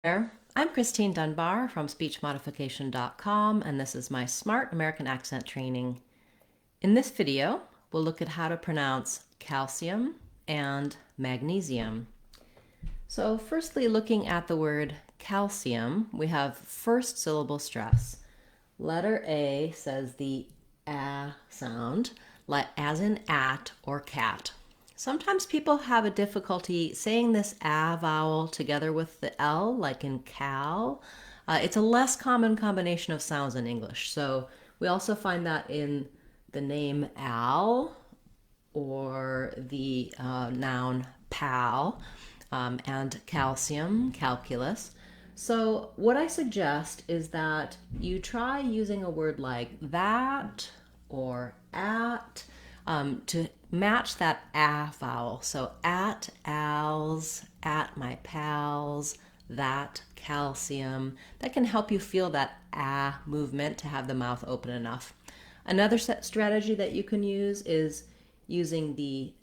I'm Christine Dunbar from SpeechModification.com, and this is my Smart American Accent training. In this video, we'll look at how to pronounce calcium and magnesium. So firstly, looking at the word calcium, we have first syllable stress. Letter A says the A sound, as in at or cat. Sometimes people have a difficulty saying this A vowel together with the L, like in cal. It's a less common combination of sounds in English. So we also find that in the name Al or the noun pal and calcium, calculus. So what I suggest is that you try using a word like that or at to match that A vowel. So at Al's, at my pals, that calcium. That can help you feel that A movement to have the mouth open enough. Another strategy that you can use is using the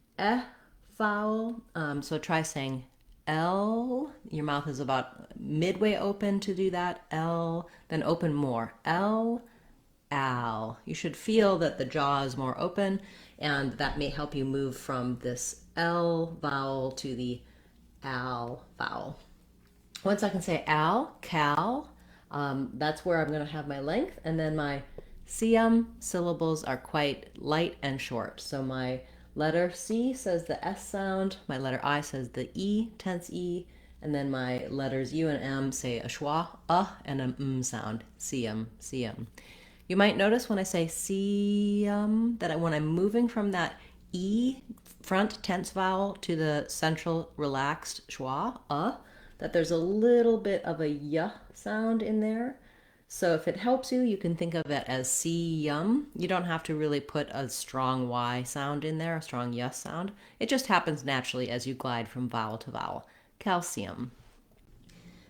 vowel. So try saying L. Your mouth is about midway open to do that. L, then open more. L, Al. You should feel that the jaw is more open, and that may help you move from this L vowel to the Al vowel. Once I can say Al, cal, that's where I'm going to have my length, and then my cium syllables are quite light and short. So my letter C says the S sound, my letter I says the E, tense E, and then my letters U and M say a schwa, and an sound, cium, cium. You might notice when I say cium that when I'm moving from that E front tense vowel to the central relaxed schwa, that there's a little bit of a y sound in there. So if it helps you, you can think of it as cium. You don't have to really put a strong Y sound in there, a strong y sound. It just happens naturally as you glide from vowel to vowel. Calcium.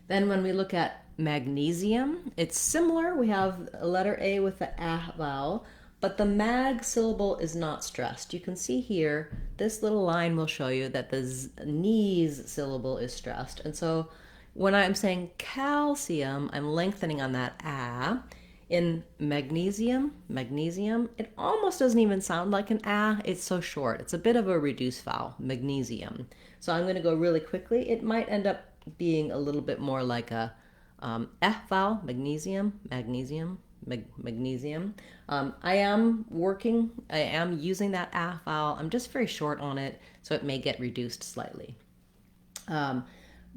Then when we look at magnesium, it's similar. We have a letter A with the A vowel, but the mag syllable is not stressed. You can see here, this little line will show you that the knees syllable is stressed. And so when I'm saying calcium, I'm lengthening on that A. In magnesium, it almost doesn't even sound like an A. It's so short. It's a bit of a reduced vowel, magnesium. So I'm going to go really quickly. It might end up being a little bit more like a F vowel, magnesium. I am using that A vowel. I'm just very short on it, so it may get reduced slightly.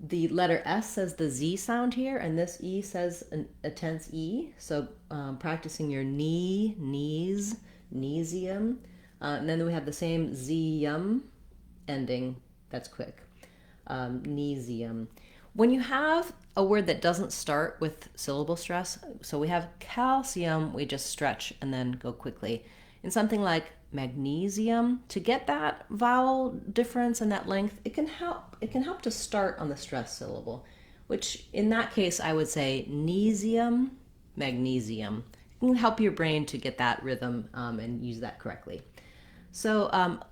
The letter S says the Z sound here, and this E says a tense E. So practicing your knees, knesium. And then we have the same Z-yum ending. That's quick. Knesium. When you have a word that doesn't start with syllable stress, so we have calcium, we just stretch and then go quickly. In something like magnesium, to get that vowel difference and that length, it can help to start on the stress syllable, which in that case I would say nesium, magnesium. It can help your brain to get that rhythm and use that correctly. So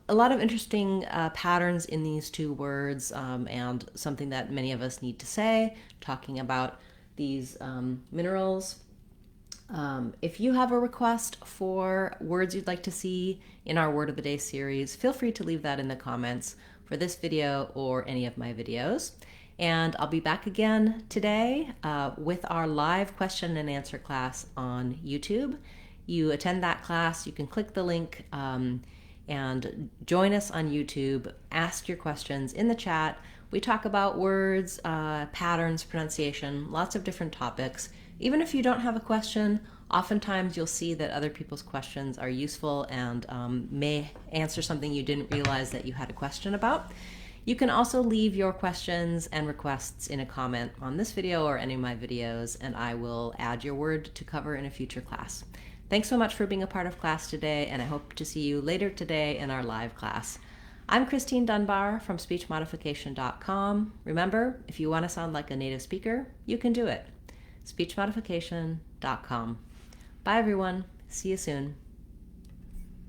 a lot of interesting patterns in these two words and something that many of us need to say, talking about these minerals. If you have a request for words you'd like to see in our Word of the Day series, feel free to leave that in the comments for this video or any of my videos. And I'll be back again today with our live question and answer class on YouTube. You attend that class, you can click the link and join us on YouTube. Ask your questions in the chat. We talk about words, patterns, pronunciation, lots of different topics. Even if you don't have a question, oftentimes you'll see that other people's questions are useful and may answer something you didn't realize that you had a question about. You can also leave your questions and requests in a comment on this video or any of my videos, and I will add your word to cover in a future class. Thanks so much for being a part of class today, and I hope to see you later today in our live class. I'm Christine Dunbar from SpeechModification.com. Remember, if you want to sound like a native speaker, you can do it. SpeechModification.com. Bye everyone. See you soon.